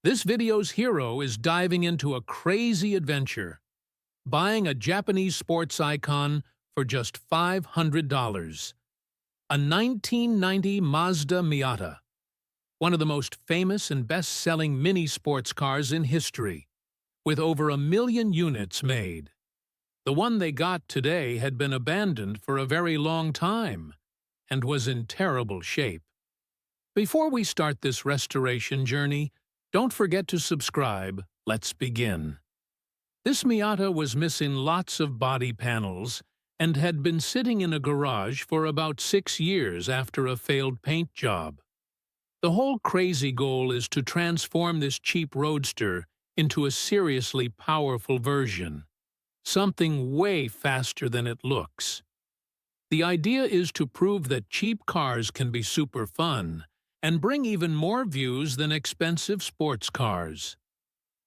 This video's hero is diving into a crazy adventure, buying a Japanese sports icon for just $500. A 1990 Mazda Miata, one of the most famous and best-selling mini sports cars in history, with over 1 million units made. The one they got today had been abandoned for a very long time and was in terrible shape. Before we start this restoration journey, don't forget to subscribe. Let's begin. This Miata was missing lots of body panels and had been sitting in a garage for about 6 years after a failed paint job. The whole crazy goal is to transform this cheap roadster into a seriously powerful version, something way faster than it looks. The idea is to prove that cheap cars can be super fun and bring even more views than expensive sports cars.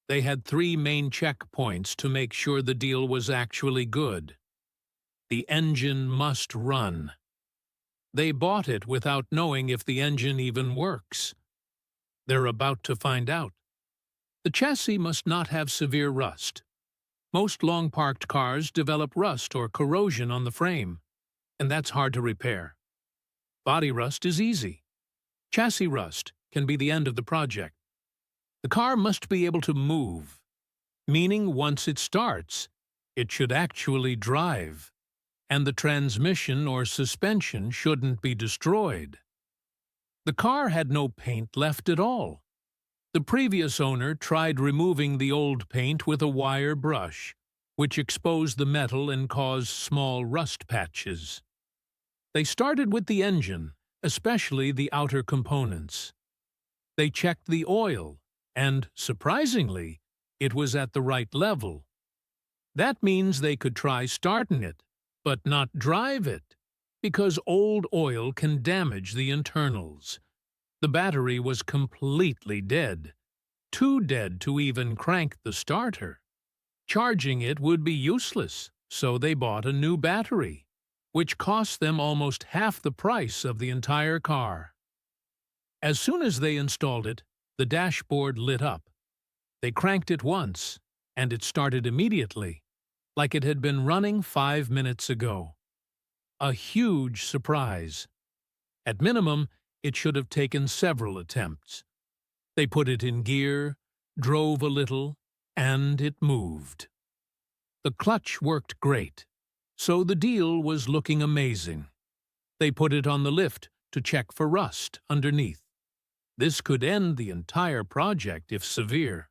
They had 3 main checkpoints to make sure the deal was actually good. The engine must run. They bought it without knowing if the engine even works. They're about to find out. The chassis must not have severe rust. Most long-parked cars develop rust or corrosion on the frame, and that's hard to repair. Body rust is easy. Chassis rust can be the end of the project. The car must be able to move, meaning once it starts, it should actually drive, and the transmission or suspension shouldn't be destroyed. The car had no paint left at all. The previous owner tried removing the old paint with a wire brush, which exposed the metal and caused small rust patches. They started with the engine, especially the outer components. They checked the oil, and, surprisingly, it was at the right level. That means they could try starting it, but not drive it, because old oil can damage the internals. The battery was completely dead, too dead to even crank the starter. Charging it would be useless, so they bought a new battery, which cost them almost half the price of the entire car. As soon as they installed it, the dashboard lit up. They cranked it once, and it started immediately, like it had been running 5 minutes ago. A huge surprise. At minimum, it should have taken several attempts. They put it in gear, drove a little, and it moved. The clutch worked great, so the deal was looking amazing. They put it on the lift to check for rust underneath. This could end the entire project if severe.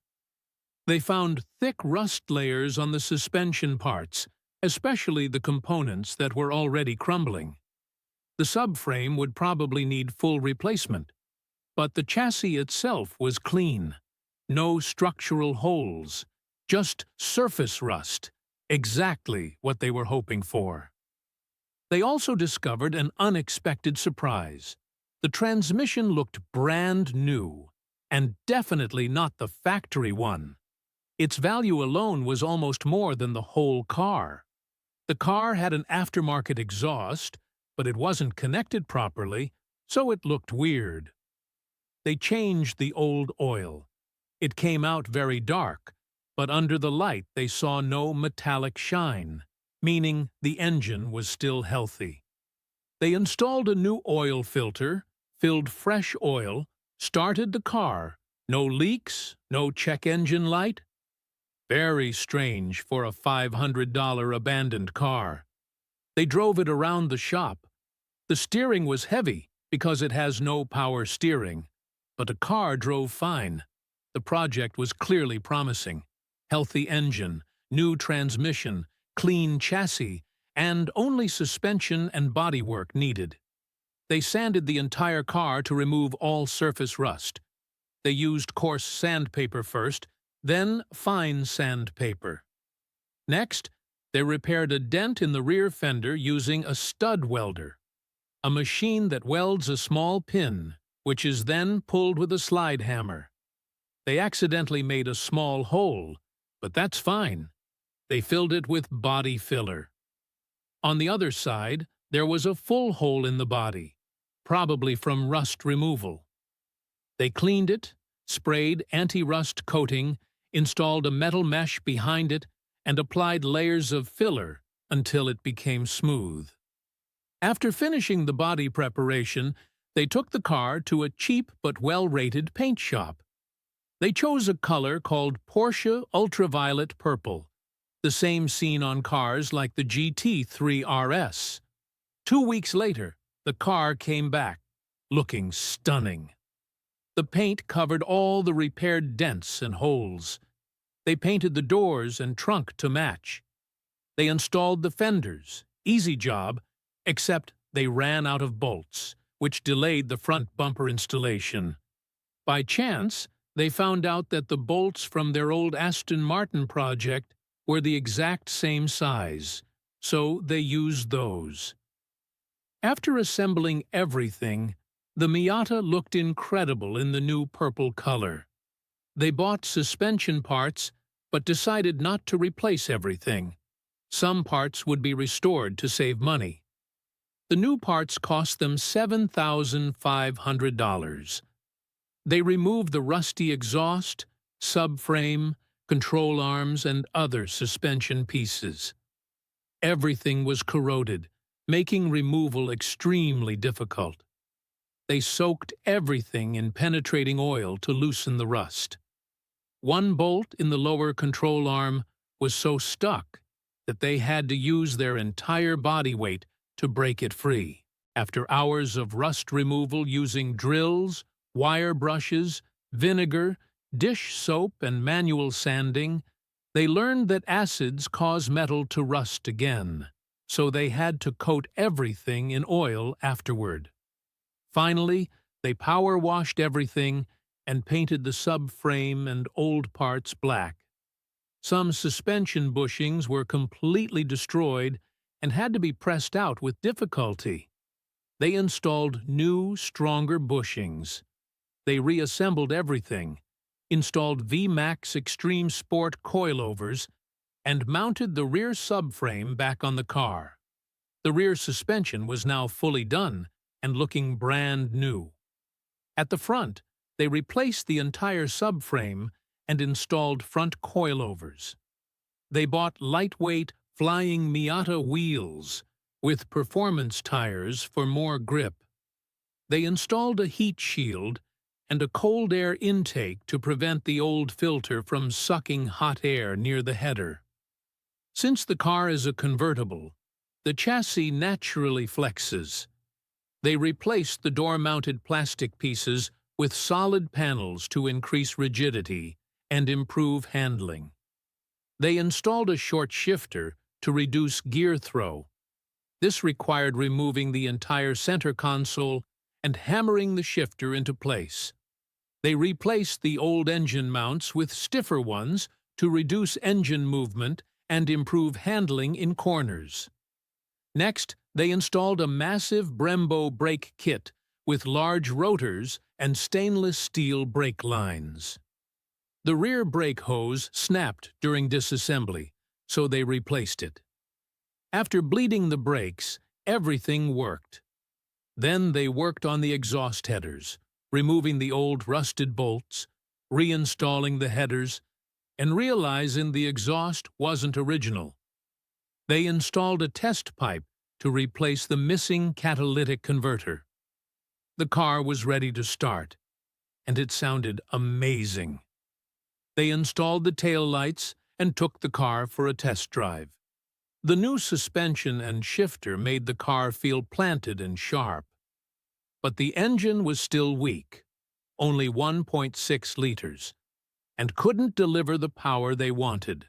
They found thick rust layers on the suspension parts, especially the components that were already crumbling. The subframe would probably need full replacement, but the chassis itself was clean. No structural holes, just surface rust, exactly what they were hoping for. They also discovered an unexpected surprise. The transmission looked brand new, and definitely not the factory one. Its value alone was almost more than the whole car. The car had an aftermarket exhaust, but it wasn't connected properly, so it looked weird. They changed the old oil. It came out very dark, but under the light they saw no metallic shine, meaning the engine was still healthy. They installed a new oil filter, filled fresh oil, started the car. No leaks, no check engine light. Very strange for a $500 abandoned car. They drove it around the shop. The steering was heavy because it has no power steering, but the car drove fine. The project was clearly promising. Healthy engine, new transmission, clean chassis, and only suspension and bodywork needed. They sanded the entire car to remove all surface rust. They used coarse sandpaper first, then fine sandpaper. Next, they repaired a dent in the rear fender using a stud welder, a machine that welds a small pin, which is then pulled with a slide hammer. They accidentally made a small hole, but that's fine. They filled it with body filler. On the other side, there was a full hole in the body, probably from rust removal. They cleaned it, sprayed anti-rust coating, installed a metal mesh behind it, and applied layers of filler until it became smooth. After finishing the body preparation, they took the car to a cheap but well-rated paint shop. They chose a color called Porsche Ultraviolet Purple, the same seen on cars like the GT3 RS. 2 weeks later, the car came back, looking stunning. The paint covered all the repaired dents and holes. They painted the doors and trunk to match. They installed the fenders, easy job, except they ran out of bolts, which delayed the front bumper installation. By chance, they found out that the bolts from their old Aston Martin project were the exact same size, so they used those. After assembling everything, the Miata looked incredible in the new purple color. They bought suspension parts, but decided not to replace everything. Some parts would be restored to save money. The new parts cost them $7,500. They removed the rusty exhaust, subframe, control arms, and other suspension pieces. Everything was corroded, making removal extremely difficult. They soaked everything in penetrating oil to loosen the rust. One bolt in the lower control arm was so stuck that they had to use their entire body weight to break it free. After hours of rust removal using drills, wire brushes, vinegar, dish soap, and manual sanding, they learned that acids cause metal to rust again, so they had to coat everything in oil afterward. Finally, they power washed everything and painted the subframe and old parts black. Some suspension bushings were completely destroyed and had to be pressed out with difficulty. They installed new, stronger bushings. They reassembled everything, installed V-Max Extreme Sport coilovers, and mounted the rear subframe back on the car. The rear suspension was now fully done and looking brand new. At the front, they replaced the entire subframe and installed front coilovers. They bought lightweight, flying Miata wheels with performance tires for more grip. They installed a heat shield and a cold air intake to prevent the old filter from sucking hot air near the header. Since the car is a convertible, the chassis naturally flexes. They replaced the door-mounted plastic pieces with solid panels to increase rigidity and improve handling. They installed a short shifter to reduce gear throw. This required removing the entire center console and hammering the shifter into place. They replaced the old engine mounts with stiffer ones to reduce engine movement and improve handling in corners. Next, they installed a massive Brembo brake kit with large rotors and stainless steel brake lines. The rear brake hose snapped during disassembly, so they replaced it. After bleeding the brakes, everything worked. Then they worked on the exhaust headers, removing the old rusted bolts, reinstalling the headers, and realizing the exhaust wasn't original. They installed a test pipe to replace the missing catalytic converter. The car was ready to start, and it sounded amazing. They installed the taillights and took the car for a test drive. The new suspension and shifter made the car feel planted and sharp. But the engine was still weak, only 1.6 liters, and couldn't deliver the power they wanted.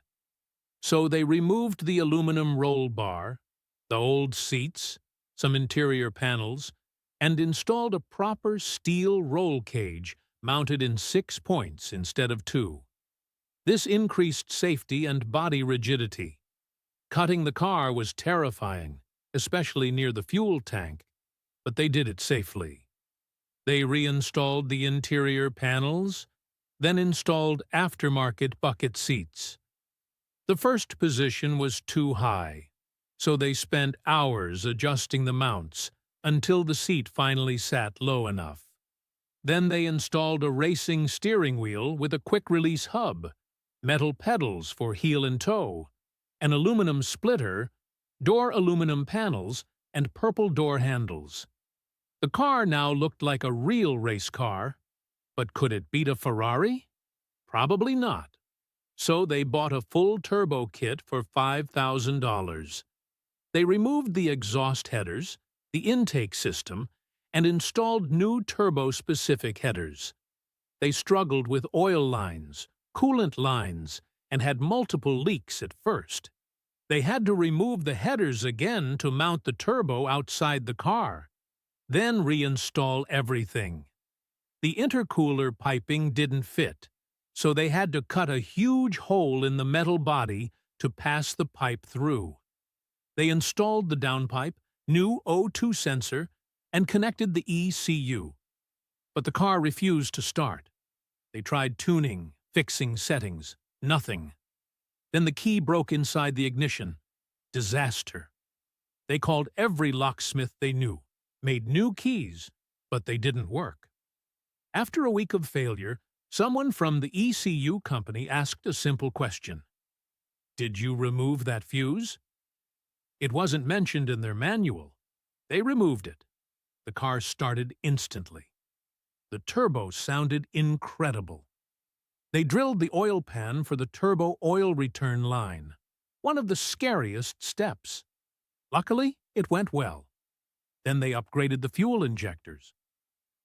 So they removed the aluminum roll bar, the old seats, some interior panels, and installed a proper steel roll cage mounted in 6 points instead of 2. This increased safety and body rigidity. Cutting the car was terrifying, especially near the fuel tank, but they did it safely. They reinstalled the interior panels, then installed aftermarket bucket seats. The first position was too high, so they spent hours adjusting the mounts until the seat finally sat low enough. Then they installed a racing steering wheel with a quick-release hub, metal pedals for heel and toe, an aluminum splitter, door aluminum panels, and purple door handles. The car now looked like a real race car, but could it beat a Ferrari? Probably not. So they bought a full turbo kit for $5,000. They removed the exhaust headers, the intake system, and installed new turbo-specific headers. They struggled with oil lines, coolant lines, and had multiple leaks at first. They had to remove the headers again to mount the turbo outside the car, then reinstall everything. The intercooler piping didn't fit, so they had to cut a huge hole in the metal body to pass the pipe through. They installed the downpipe, new O2 sensor, and connected the ECU. But the car refused to start. They tried tuning, fixing settings. Nothing. Then the key broke inside the ignition. Disaster. They called every locksmith they knew, made new keys, but they didn't work. After a week of failure, someone from the ECU company asked a simple question. Did you remove that fuse? It wasn't mentioned in their manual. They removed it. The car started instantly. The turbo sounded incredible. They drilled the oil pan for the turbo oil return line, one of the scariest steps. Luckily, it went well. Then they upgraded the fuel injectors.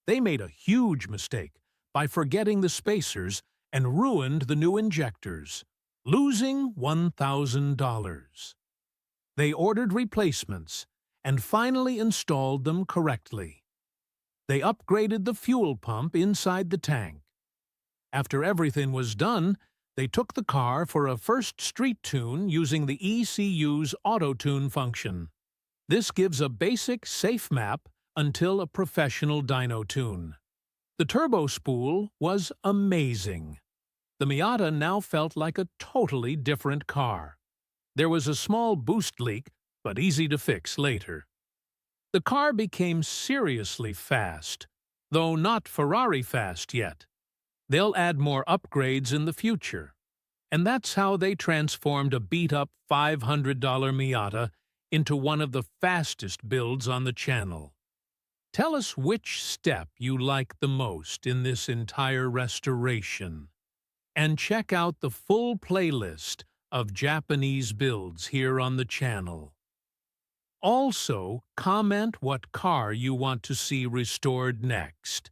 They made a huge mistake by forgetting the spacers and ruined the new injectors, losing $1,000. They ordered replacements and finally installed them correctly. They upgraded the fuel pump inside the tank. After everything was done, they took the car for a first street tune using the ECU's auto-tune function. This gives a basic safe map until a professional dyno tune. The turbo spool was amazing. The Miata now felt like a totally different car. There was a small boost leak, but easy to fix later. The car became seriously fast, though not Ferrari fast yet. They'll add more upgrades in the future. And that's how they transformed a beat-up $500 Miata into one of the fastest builds on the channel. Tell us which step you like the most in this entire restoration. And check out the full playlist of Japanese builds here on the channel. Also, comment what car you want to see restored next.